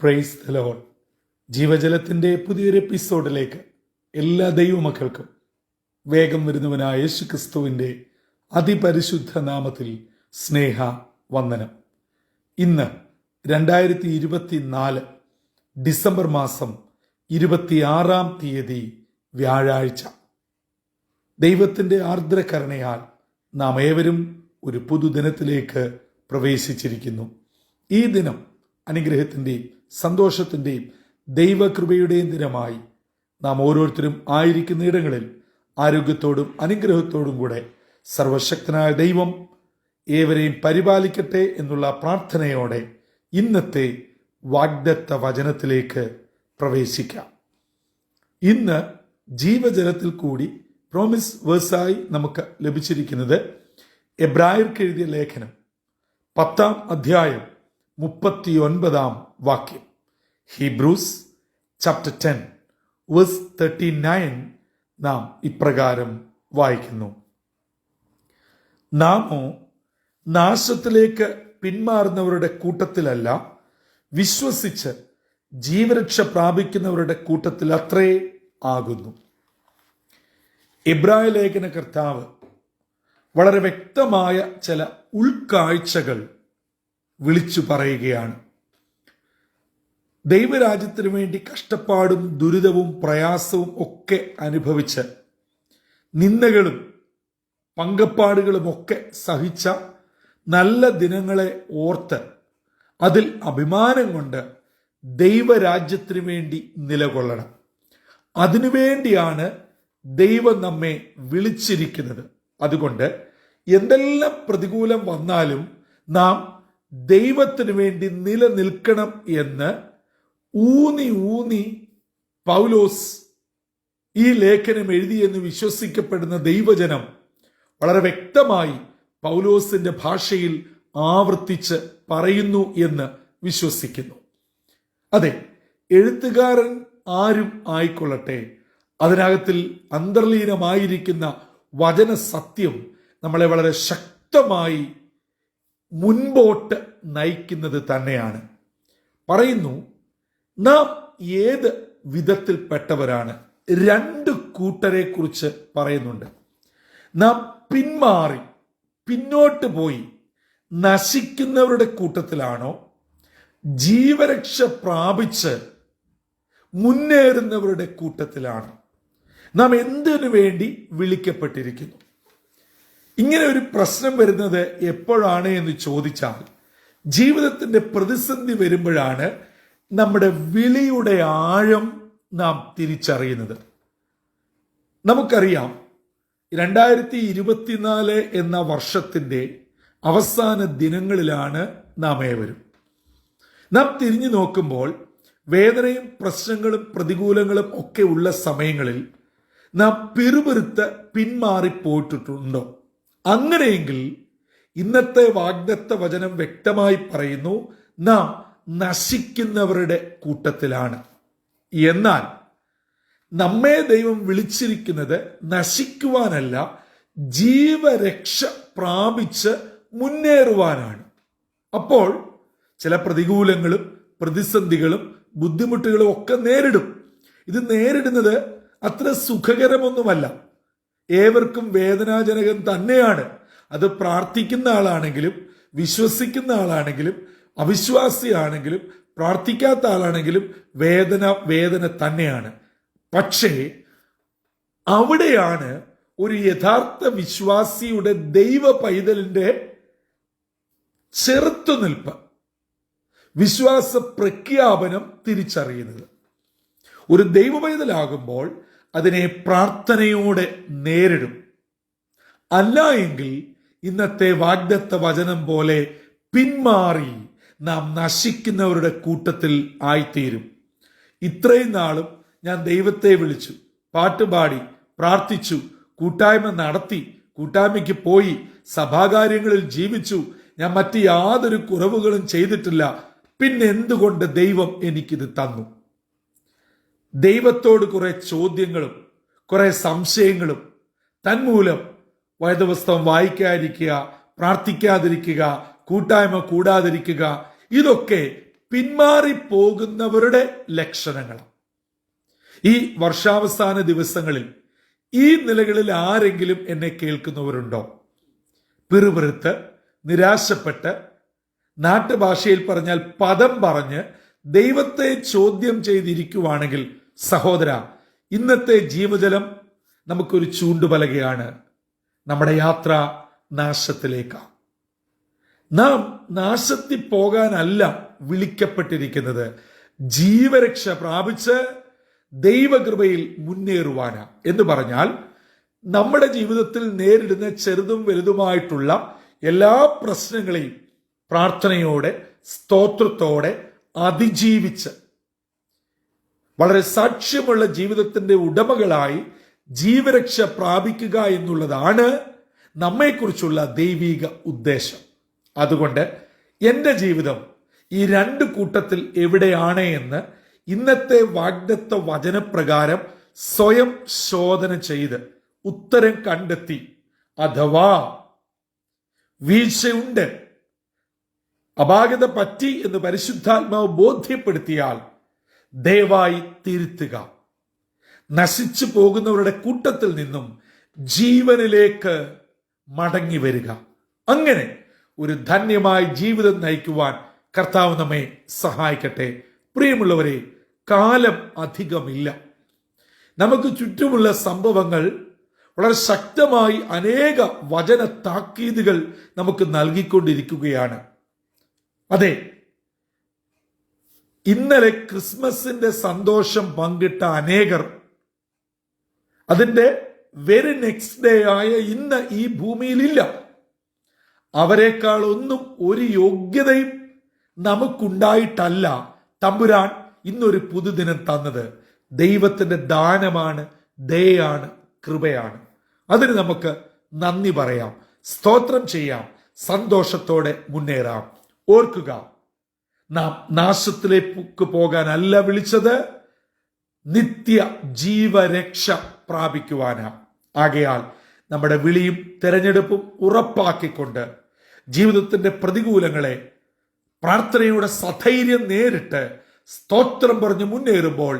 Praise the Lord. ജീവജലത്തിന്റെ പുതിയൊരു എപ്പിസോഡിലേക്ക് എല്ലാ ദൈവമക്കൾക്കും വേഗം വരുന്നവനായ യേശു ക്രിസ്തുവിന്റെ അതിപരിശുദ്ധ നാമത്തിൽ സ്നേഹ വന്ദനം. ഇന്ന് 2024 ഡിസംബർ മാസം 26-ാം തീയതി വ്യാഴാഴ്ച. ദൈവത്തിന്റെ ആർദ്രകരുണയാൽ നാം ഏവരും ഒരു പുതുദിനത്തിലേക്ക് പ്രവേശിച്ചിരിക്കുന്നു. ഈ ദിനം അനുഗ്രഹത്തിന്റെയും സന്തോഷത്തിന്റെയും ദൈവകൃപയുടെയും ദിനമായി നാം ഓരോരുത്തരും ആയിരിക്കുന്ന ഇടങ്ങളിൽ ആരോഗ്യത്തോടും അനുഗ്രഹത്തോടും കൂടെ സർവശക്തനായ ദൈവം ഏവരെയും പരിപാലിക്കട്ടെ എന്നുള്ള പ്രാർത്ഥനയോടെ ഇന്നത്തെ വാഗ്ദത്ത വചനത്തിലേക്ക് പ്രവേശിക്കാം. ഇന്ന് ജീവജലത്തിൽ കൂടി പ്രോമിസ് വേഴ്സായി നമുക്ക് ലഭിച്ചിരിക്കുന്നത് എബ്രായർക്ക് എഴുതിയ ലേഖനം 10-ാം അധ്യായം 39-ാം വാക്യം. ഹീബ്രൂസ് ചാപ്റ്റർ 10 വേഴ്സ് 39 നാം ഇപ്രകാരം വായിക്കുന്നു: നാമോ നാശത്തിലേക്ക് പിന്മാറുന്നവരുടെ കൂട്ടത്തിലല്ല, വിശ്വസിച്ച് ജീവരക്ഷ പ്രാപിക്കുന്നവരുടെ കൂട്ടത്തിൽ അത്രേ ആകുന്നു. എബ്രായ ലേഖന കർത്താവ് വളരെ വ്യക്തമായ ചില ഉൾക്കാഴ്ചകൾ വിളിച്ചു പറയുകയാണ്. ദൈവരാജ്യത്തിനു വേണ്ടി കഷ്ടപ്പാടും ദുരിതവും പ്രയാസവും ഒക്കെ അനുഭവിച്ച് നിന്ദകളും പങ്കപ്പാടുകളും ഒക്കെ സഹിച്ച നല്ല ദിനങ്ങളെ ഓർത്ത് അതിൽ അഭിമാനം കൊണ്ട് ദൈവരാജ്യത്തിനു വേണ്ടി നിലകൊള്ളണം. അതിനുവേണ്ടിയാണ് ദൈവം നമ്മെ വിളിച്ചിരിക്കുന്നത്. അതുകൊണ്ട് എന്തെല്ലാം പ്രതികൂലം വന്നാലും നാം ദൈവത്തിനു വേണ്ടി നിലനിൽക്കണം എന്ന് ഊന്നി പൗലോസ് ഈ ലേഖനം എഴുതിയെന്ന് വിശ്വസിക്കപ്പെടുന്ന ദൈവജനം വളരെ വ്യക്തമായി പൗലോസിന്റെ ഭാഷയിൽ ആവർത്തിച്ച് പറയുന്നു എന്ന് വിശ്വസിക്കുന്നു. അതെ, എഴുത്തുകാരൻ ആരും ആയിക്കൊള്ളട്ടെ, അതിനകത്തിൽ അന്തർലീനമായിരിക്കുന്ന വചന സത്യം നമ്മളെ വളരെ ശക്തമായി മുൻപോട്ട് നയിക്കുന്നത് തന്നെയാണ്. പറയുന്നു, നാം ഏത് വിധത്തിൽപ്പെട്ടവരാണ്? 2 കൂട്ടരെ കുറിച്ച് പറയുന്നുണ്ട്. നാം പിന്മാറി പിന്നോട്ട് പോയി നശിക്കുന്നവരുടെ കൂട്ടത്തിലാണോ, ജീവരക്ഷ പ്രാപിച്ച് മുന്നേറുന്നവരുടെ കൂട്ടത്തിലാണോ? നാം എന്തിനു വേണ്ടി വിളിക്കപ്പെട്ടിരിക്കുന്നു? ഇങ്ങനെ ഒരു പ്രശ്നം വരുന്നത് എപ്പോഴാണ് എന്ന് ചോദിച്ചാൽ, ജീവിതത്തിന്റെ പ്രതിസന്ധി വരുമ്പോഴാണ് നമ്മുടെ വിളിയുടെ ആഴം നാം തിരിച്ചറിയുന്നത്. നമുക്കറിയാം, 2024 എന്ന വർഷത്തിന്റെ അവസാന ദിനങ്ങളിലാണ് നാം ഏവരും. നാം തിരിഞ്ഞു നോക്കുമ്പോൾ വേദനയും പ്രശ്നങ്ങളും പ്രതികൂലങ്ങളും ഒക്കെ ഉള്ള സമയങ്ങളിൽ നാം പിറുപിറുത്ത് പിന്മാറിപ്പോയിട്ടുണ്ടോ? അങ്ങനെയെങ്കിൽ ഇന്നത്തെ വാഗ്ദത്ത വചനം വ്യക്തമായി പറയുന്നു, നാം നശിക്കുന്നവരുടെ കൂട്ടത്തിലാണ്. എന്നാൽ നമ്മെ ദൈവം വിളിച്ചിരിക്കുന്നത് നശിക്കുവാനല്ല, ജീവരക്ഷ പ്രാപിച്ച് മുന്നേറുവാനാണ്. അപ്പോൾ ചില പ്രതികൂലങ്ങളും പ്രതിസന്ധികളും ബുദ്ധിമുട്ടുകളും ഒക്കെ നേരിടും. ഇത് നേരിടുന്നത് അത്ര സുഖകരമൊന്നുമല്ല, ഏവർക്കും വേദനാജനകം തന്നെയാണ്. അത് പ്രാർത്ഥിക്കുന്ന ആളാണെങ്കിലും വിശ്വസിക്കുന്ന ആളാണെങ്കിലും അവിശ്വാസിയാണെങ്കിലും പ്രാർത്ഥിക്കാത്ത ആളാണെങ്കിലും വേദന തന്നെയാണ്. പക്ഷേ അവിടെയാണ് ഒരു യഥാർത്ഥ വിശ്വാസിയുടെ ദൈവ പൈതലിന്റെ ചെറുത്തുനിൽപ്പ്, വിശ്വാസ പ്രഖ്യാപനം തിരിച്ചറിയുന്നത്. ഒരു ദൈവ പൈതലാകുമ്പോൾ അതിനെ പ്രാർത്ഥനയോടെ നേരിടും. അല്ല എങ്കിൽ ഇന്നത്തെ വാഗ്ദത്ത വചനം പോലെ പിന്മാറി നാം നശിക്കുന്നവരുടെ കൂട്ടത്തിൽ ആയിത്തീരും. ഇത്രയും നാളും ഞാൻ ദൈവത്തെ വിളിച്ചു, പാട്ടുപാടി, പ്രാർത്ഥിച്ചു, കൂട്ടായ്മ നടത്തി, കൂട്ടായ്മയ്ക്ക് പോയി, സഭാകാര്യങ്ങളിൽ ജീവിച്ചു, ഞാൻ മറ്റ് യാതൊരു കുറവുകളും ചെയ്തിട്ടില്ല, പിന്നെ എന്തുകൊണ്ട് ദൈവം എനിക്കിത് തന്നു? ദൈവത്തോട് കുറെ ചോദ്യങ്ങളും കുറെ സംശയങ്ങളും തന്മൂലം വേദപുസ്തകം വായിക്കാതിരിക്കുക, പ്രാർത്ഥിക്കാതിരിക്കുക, കൂട്ടായ്മ കൂടാതിരിക്കുക, ഇതൊക്കെ പിന്മാറിപ്പോകുന്നവരുടെ ലക്ഷണങ്ങളാണ്. ഈ വർഷാവസാന ദിവസങ്ങളിൽ ഈ നിലകളിൽ ആരെങ്കിലും എന്നെ കേൾക്കുന്നവരുണ്ടോ? പിറുപിറുത്ത്, നിരാശപ്പെട്ട്, നാട്ടുഭാഷയിൽ പറഞ്ഞാൽ പദം പറഞ്ഞ് ദൈവത്തെ ചോദ്യം ചെയ്തിരിക്കുവാണെങ്കിൽ സഹോദര, ഇന്നത്തെ ജീവജലം നമുക്കൊരു ചൂണ്ടുപലകയാണ്. നമ്മുടെ യാത്ര നാശത്തിലേക്കാണ്. നാം നാശത്തിൽ പോകാനല്ല വിളിക്കപ്പെട്ടിരിക്കുന്നത്, ജീവരക്ഷ പ്രാപിച്ച് ദൈവകൃപയിൽ മുന്നേറുവാനാ. എന്ന് പറഞ്ഞാൽ നമ്മുടെ ജീവിതത്തിൽ നേരിടുന്ന ചെറുതും വലുതുമായിട്ടുള്ള എല്ലാ പ്രശ്നങ്ങളെയും പ്രാർത്ഥനയോടെ, സ്തോത്രത്തോടെ അതിജീവിച്ച് വളരെ സാക്ഷ്യമുള്ള ജീവിതത്തിന്റെ ഉടമകളായി ജീവരക്ഷ പ്രാപിക്കുക എന്നുള്ളതാണ് നമ്മെക്കുറിച്ചുള്ള ദൈവിക ഉദ്ദേശം. അതുകൊണ്ട് എൻ്റെ ജീവിതം ഈ രണ്ട് കൂട്ടത്തിൽ എവിടെയാണ് എന്ന് ഇന്നത്തെ വാഗ്ദത്ത വചനപ്രകാരം സ്വയം ശോധന ചെയ്ത് ഉത്തരം കണ്ടെത്തി, അഥവാ വീഴ്ചയുണ്ട്, അപാകത പറ്റി എന്ന് പരിശുദ്ധാത്മാവ് ബോധ്യപ്പെടുത്തിയാൽ ദയവായി തിരുത്തുക. നശിച്ചു പോകുന്നവരുടെ കൂട്ടത്തിൽ നിന്നും ജീവനിലേക്ക് മടങ്ങി വരിക. അങ്ങനെ ഒരു ധന്യമായ ജീവിതം നയിക്കുവാൻ കർത്താവ് നമ്മെ സഹായിക്കട്ടെ. പ്രിയമുള്ളവരെ, കാലം അധികമില്ല. നമുക്ക് ചുറ്റുമുള്ള സംഭവങ്ങൾ വളരെ ശക്തമായി അനേക വചന താക്കീതുകൾ നമുക്ക് നൽകിക്കൊണ്ടിരിക്കുകയാണ്. അതെ, ഇന്നലെ ക്രിസ്മസിന്റെ സന്തോഷം പങ്കിട്ട അനേകർ അതിന്റെ വെരി നെക്സ്റ്റ് ഡേ ആയ ഇന്ന് ഈ ഭൂമിയിലില്ല. അവരെക്കാൾ ഒന്നും ഒരു യോഗ്യതയും നമുക്കുണ്ടായിട്ടല്ല തമ്പുരാൻ ഇന്നൊരു പുതുദിനം തന്നത്. ദൈവത്തിന്റെ ദാനമാണ്, ദയയാണ്, കൃപയാണ്. അതിന് നമുക്ക് നന്ദി പറയാം, സ്തോത്രം ചെയ്യാം, സന്തോഷത്തോടെ മുന്നേറാം. ഓർക്കുക, നാം നാശത്തിലേക്ക് പോകാനല്ല വിളിച്ചത്, നിത്യ ജീവരക്ഷ പ്രാപിക്കുവാനാണ്. ആകയാൽ നമ്മുടെ വിളിയും തെരഞ്ഞെടുപ്പും ഉറപ്പാക്കിക്കൊണ്ട് ജീവിതത്തിന്റെ പ്രതികൂലങ്ങളെ പ്രാർത്ഥനയുടെ സധൈര്യം നേരിട്ട് സ്തോത്രം പറഞ്ഞ് മുന്നേറുമ്പോൾ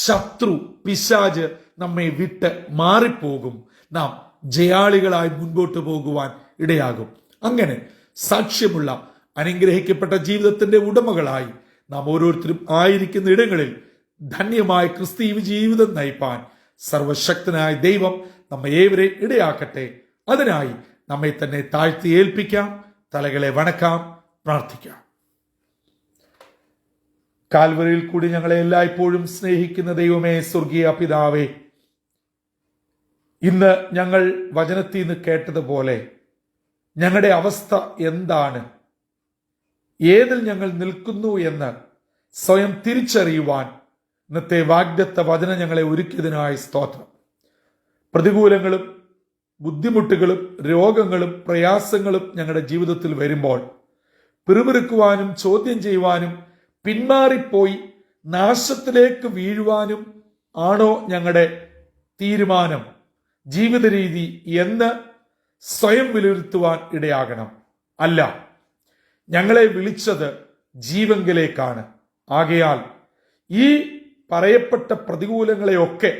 ശത്രു പിശാച് നമ്മെ വിട്ട് മാറിപ്പോകും. നാം ജയാളികളായി മുൻപോട്ട് പോകുവാൻ ഇടയാകും. അങ്ങനെ സാക്ഷ്യമുള്ള അനുഗ്രഹിക്കപ്പെട്ട ജീവിതത്തിന്റെ ഉടമകളായി നാം ഓരോരുത്തരും ആയിരിക്കുന്ന ഇടങ്ങളിൽ ധന്യമായ ക്രിസ്തീയ ജീവിതം നയിപ്പാൻ സർവശക്തനായ ദൈവം നമ്മെ ഏവരെയും ഇടയാക്കട്ടെ. അതിനായി നമ്മെ തന്നെ താഴ്ത്തി ഏൽപ്പിക്കാം, തലകളെ വണക്കാം, പ്രാർത്ഥിക്കാം. കാൽവരിയിൽ കൂടി ഞങ്ങളെ എല്ലായ്പ്പോഴും സ്നേഹിക്കുന്ന ദൈവമേ, സ്വർഗീയ പിതാവേ, ഇന്ന് ഞങ്ങൾ വചനത്തിൽ നിന്ന് കേട്ടതുപോലെ ഞങ്ങളുടെ അവസ്ഥ എന്താണ്, ഏതിൽ ഞങ്ങൾ നിൽക്കുന്നു എന്ന് സ്വയം തിരിച്ചറിയുവാൻ ഇന്നത്തെ വാഗ്ദത്ത വചനം ഞങ്ങളെ ഒരുക്കിയതിനായി സ്തോത്രം. പ്രതികൂലങ്ങളും ബുദ്ധിമുട്ടുകളും രോഗങ്ങളും പ്രയാസങ്ങളും ഞങ്ങളുടെ ജീവിതത്തിൽ വരുമ്പോൾ പിറുപിറുക്കുവാനും ചോദ്യം ചെയ്യുവാനും പിന്മാറിപ്പോയി നാശത്തിലേക്ക് വീഴുവാനും ആണോ ഞങ്ങളുടെ തീരുമാനം, ജീവിത രീതി എന്ന് സ്വയം വിലയിരുത്തുവാൻ ഇടയാകണം. അല്ല, ഞങ്ങളെ വിളിച്ചത് ജീവങ്കിലേക്കാണ്. ആകയാൽ ഈ പറയപ്പെട്ട പ്രതികൂലങ്ങളെയൊക്കെ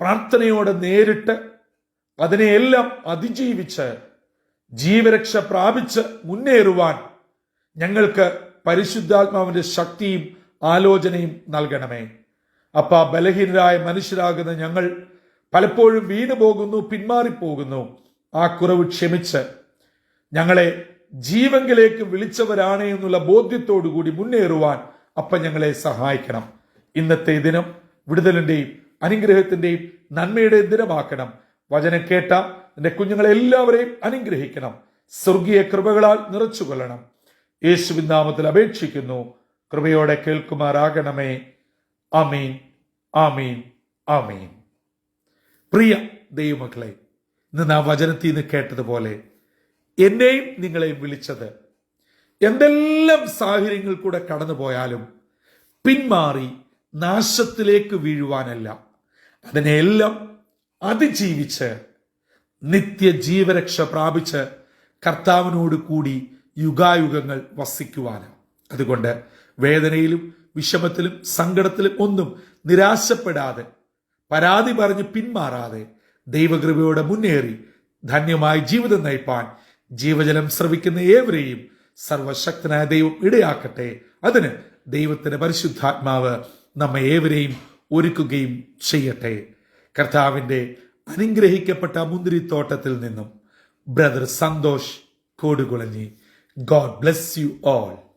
പ്രാർത്ഥനയോടെ നേരിട്ട് അതിനെയെല്ലാം അതിജീവിച്ച് ജീവരക്ഷ പ്രാപിച്ച് മുന്നേറുവാൻ ഞങ്ങൾക്ക് പരിശുദ്ധാത്മാവിന്റെ ശക്തിയും ആലോചനയും നൽകണമേ. അപ്പ ബലഹീനരായ മനുഷ്യരാകുന്ന ഞങ്ങൾ പലപ്പോഴും വീണു പോകുന്നു, പിന്മാറിപ്പോകുന്നു. ആ കുറവ് ക്ഷമിച്ച് ഞങ്ങളെ ജീവങ്കിലേക്ക് വിളിച്ചവരാണ് എന്നുള്ള ബോധ്യത്തോടുകൂടി മുന്നേറുവാൻ അപ്പ ഞങ്ങളെ സഹായിക്കണം. ഇന്നത്തെ ദിനം വിടുതലിന്റെയും അനുഗ്രഹത്തിന്റെയും നന്മയുടെയും ദിനമാക്കണം. വചനം കേട്ട എന്റെ കുഞ്ഞുങ്ങളെ എല്ലാവരെയും അനുഗ്രഹിക്കണം. സ്വർഗീയ കൃപകളാൽ നിറച്ചുകൊള്ളണം. യേശുവിൻ നാമത്തിൽ അപേക്ഷിക്കുന്നു, കൃപയോടെ കേൾക്കുമാറാകണമേ. ആമീൻ, ആമീൻ, ആമീൻ. പ്രിയ ദൈവമക്കളെ, ഇന്ന് നാം വചനത്തിൽ നിന്ന് കേട്ടതുപോലെ എന്നെയും നിങ്ങളെയും വിളിച്ചത് എന്തെല്ലാം സാഹചര്യങ്ങൾ കൂടെ കടന്നുപോയാലും പിന്മാറി നാശത്തിലേക്ക് വീഴുവാനല്ല, അതിനെല്ലാം അതിജീവിച്ച് നിത്യജീവരക്ഷ പ്രാപിച്ച് കർത്താവിനോട് കൂടി യുഗായുഗങ്ങൾ വസിക്കുവാനാണ്. അതുകൊണ്ട് വേദനയിലും വിഷമത്തിലും സങ്കടത്തിലും ഒന്നും നിരാശപ്പെടാതെ, പരാതി പറഞ്ഞ് പിന്മാറാതെ ദൈവകൃപയോടെ മുന്നേറി ധന്യമായ ജീവിതം നയിപ്പാൻ ജീവജലം ശ്രവിക്കുന്ന ഏവരെയും സർവശക്തനായ ദൈവം ഇടയാക്കട്ടെ. അതിന് ദൈവത്തിന്റെ പരിശുദ്ധാത്മാവ് നമ്മെ ഏവരെയും ഒരുക്കുകയും ചെയ്യട്ടെ. കർത്താവിന്റെ അനുഗ്രഹിക്കപ്പെട്ട മുന്തിരിത്തോട്ടത്തിൽ നിന്നും brother Santhosh Kodukulanji. God bless you all.